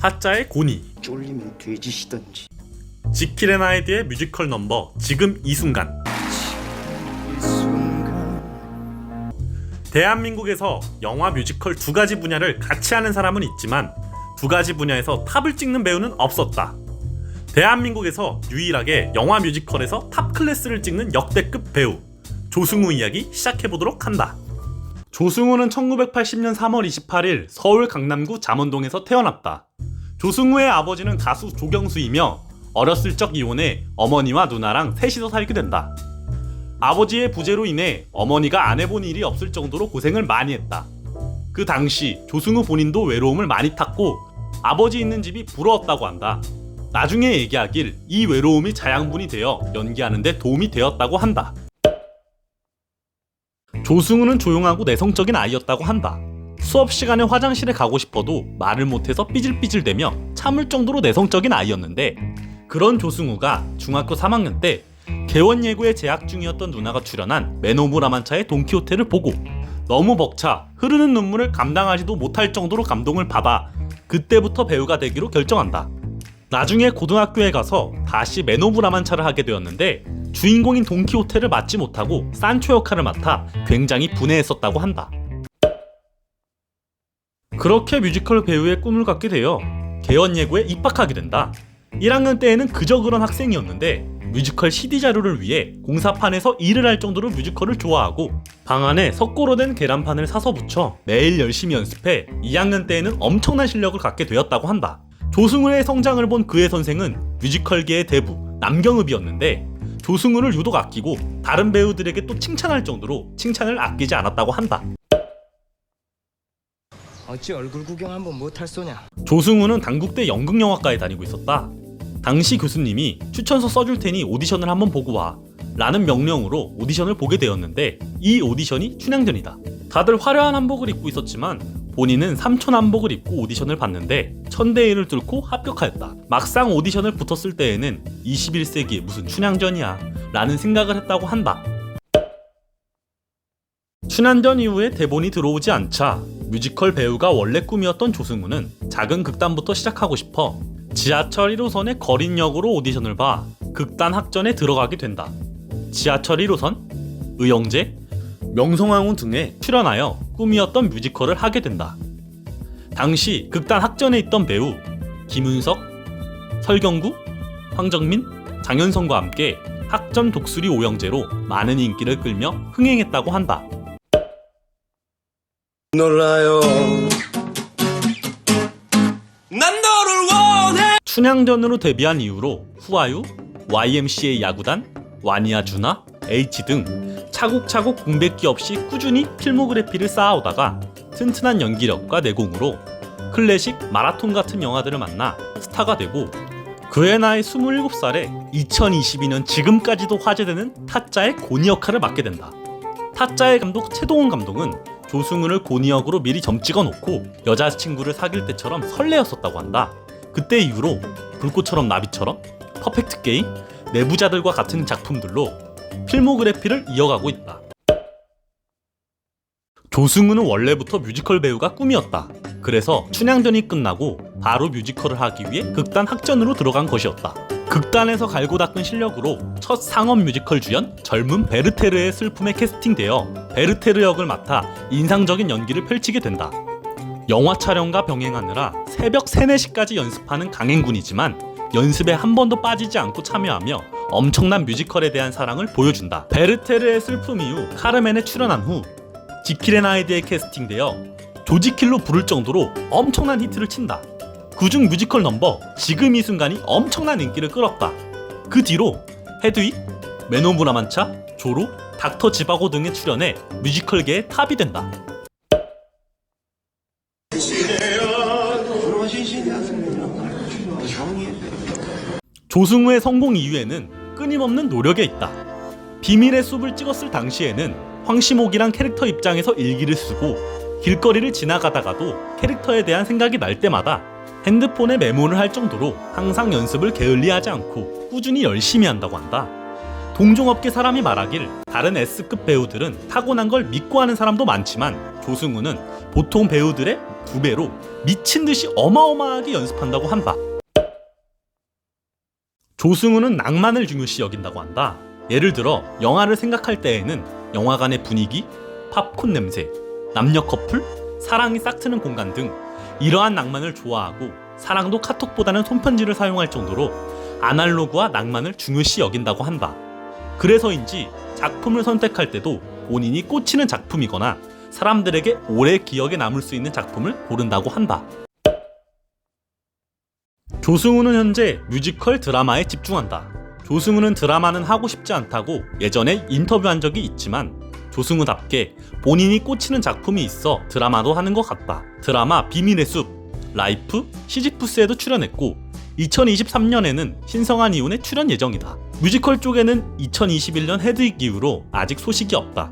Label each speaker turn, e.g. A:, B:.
A: 타짜의 고니,
B: 쫄리면 돼지시던지.
A: 지킬 앤 하이드의 뮤지컬 넘버 지금 이 순간.
B: 이 순간
A: 대한민국에서 영화 뮤지컬 두 가지 분야를 같이 하는 사람은 있지만 두 가지 분야에서 탑을 찍는 배우는 없었다. 대한민국에서 유일하게 영화 뮤지컬에서 탑 클래스를 찍는 역대급 배우 조승우 이야기 시작해보도록 한다. 조승우는 1980년 3월 28일 서울 강남구 잠원동에서 태어났다. 조승우의 아버지는 가수 조경수이며 어렸을 적 이혼해 어머니와 누나랑 셋이서 살게 된다. 아버지의 부재로 인해 어머니가 안 해본 일이 없을 정도로 고생을 많이 했다. 그 당시 조승우 본인도 외로움을 많이 탔고 아버지 있는 집이 부러웠다고 한다. 나중에 얘기하길 이 외로움이 자양분이 되어 연기하는 데 도움이 되었다고 한다. 조승우는 조용하고 내성적인 아이였다고 한다. 수업 시간에 화장실에 가고 싶어도 말을 못해서 삐질삐질대며 참을 정도로 내성적인 아이였는데 그런 조승우가 중학교 3학년 때 개원예고에 재학 중이었던 누나가 출연한 맨 오브 라만차의 돈키호테를 보고 너무 벅차 흐르는 눈물을 감당하지도 못할 정도로 감동을 받아 그때부터 배우가 되기로 결정한다. 나중에 고등학교에 가서 다시 맨 오브 라만차를 하게 되었는데 주인공인 돈키호테를 맡지 못하고 산초 역할을 맡아 굉장히 분해했었다고 한다. 그렇게 뮤지컬 배우의 꿈을 갖게 되어 개원예고에 입학하게 된다. 1학년 때에는 그저 그런 학생이었는데 뮤지컬 CD 자료를 위해 공사판에서 일을 할 정도로 뮤지컬을 좋아하고 방 안에 석고로 된 계란판을 사서 붙여 매일 열심히 연습해 2학년 때에는 엄청난 실력을 갖게 되었다고 한다. 조승우의 성장을 본 그의 선생은 뮤지컬계의 대부 남경읍이었는데 조승우를 유독 아끼고 다른 배우들에게 또 칭찬할 정도로 칭찬을 아끼지 않았다고 한다.
B: 어찌 얼굴 구경 한번 못할 소냐.
A: 조승우는 단국대 연극영화과에 다니고 있었다. 당시 교수님이 추천서 써줄 테니 오디션을 한번 보고 와 라는 명령으로 오디션을 보게 되었는데 이 오디션이 춘향전이다. 다들 화려한 한복을 입고 있었지만 본인은 삼촌 한복을 입고 오디션을 봤는데 1000대1을 뚫고 합격하였다. 막상 오디션을 붙었을 때에는 21세기에 무슨 춘향전이야 라는 생각을 했다고 한다. 춘향전 이후에 대본이 들어오지 않자 뮤지컬 배우가 원래 꿈이었던 조승우는 작은 극단부터 시작하고 싶어 지하철 1호선의 거린역으로 오디션을 봐 극단 학전에 들어가게 된다. 지하철 1호선, 의영제, 명성황후 등에 출연하여 꿈이었던 뮤지컬을 하게 된다. 당시 극단 학전에 있던 배우 김은석, 설경구, 황정민, 장현성과 함께 학전 독수리 오영제로 많은 인기를 끌며 흥행했다고 한다.
C: 놀라요. 난 너를 원해.
A: 춘향전으로 데뷔한 이후로 후아유, YMCA 야구단, 와니아 주나, H 등 차곡차곡 공백기 없이 꾸준히 필모그래피를 쌓아오다가 튼튼한 연기력과 내공으로 클래식, 마라톤 같은 영화들을 만나 스타가 되고 그의 나이 27살에 2022년 지금까지도 화제되는 타짜의 고니 역할을 맡게 된다. 타짜의 감독 최동원 감독은 조승우를 고니 역으로 미리 점 찍어놓고 여자친구를 사귈 때처럼 설레었었다고 한다. 그때 이후로 불꽃처럼 나비처럼, 퍼펙트 게임, 내부자들과 같은 작품들로 필모그래피를 이어가고 있다. 조승우는 원래부터 뮤지컬 배우가 꿈이었다. 그래서 춘향전이 끝나고 바로 뮤지컬을 하기 위해 극단 학전으로 들어간 것이었다. 극단에서 갈고 닦은 실력으로 첫 상업 뮤지컬 주연 젊은 베르테르의 슬픔에 캐스팅되어 베르테르 역을 맡아 인상적인 연기를 펼치게 된다. 영화 촬영과 병행하느라 새벽 3, 4시까지 연습하는 강행군이지만 연습에 한 번도 빠지지 않고 참여하며 엄청난 뮤지컬에 대한 사랑을 보여준다. 베르테르의 슬픔 이후 카르멘에 출연한 후 지킬 앤 하이드에 캐스팅되어 조지킬로 부를 정도로 엄청난 히트를 친다. 그중 뮤지컬 넘버 지금 이 순간이 엄청난 인기를 끌었다. 그 뒤로 헤드윅, 맨 오브 라만차, 조로, 닥터 지바고 등에 출연해 뮤지컬계의 탑이 된다. 조승우의 성공 이유에는 끊임없는 노력에 있다. 비밀의 숲을 찍었을 당시에는 황시목이란 캐릭터 입장에서 일기를 쓰고 길거리를 지나가다가도 캐릭터에 대한 생각이 날 때마다 핸드폰에 메모를 할 정도로 항상 연습을 게을리하지 않고 꾸준히 열심히 한다고 한다. 동종업계 사람이 말하길 다른 S급 배우들은 타고난 걸 믿고 하는 사람도 많지만 조승우는 보통 배우들의 2배로 미친듯이 어마어마하게 연습한다고 한다. 조승우는 낭만을 중요시 여긴다고 한다. 예를 들어 영화를 생각할 때에는 영화관의 분위기, 팝콘 냄새, 남녀 커플, 사랑이 싹트는 공간 등 이러한 낭만을 좋아하고 사랑도 카톡보다는 손편지를 사용할 정도로 아날로그와 낭만을 중요시 여긴다고 한다. 그래서인지 작품을 선택할 때도 본인이 꽂히는 작품이거나 사람들에게 오래 기억에 남을 수 있는 작품을 고른다고 한다. 조승우는 현재 뮤지컬 드라마에 집중한다. 조승우는 드라마는 하고 싶지 않다고 예전에 인터뷰한 적이 있지만 조승우답게 본인이 꽂히는 작품이 있어 드라마도 하는 것 같다. 드라마 비밀의 숲, 라이프, 시지프스에도 출연했고 2023년에는 신성한 이혼에 출연 예정이다. 뮤지컬 쪽에는 2021년 헤드윅 이후로 아직 소식이 없다.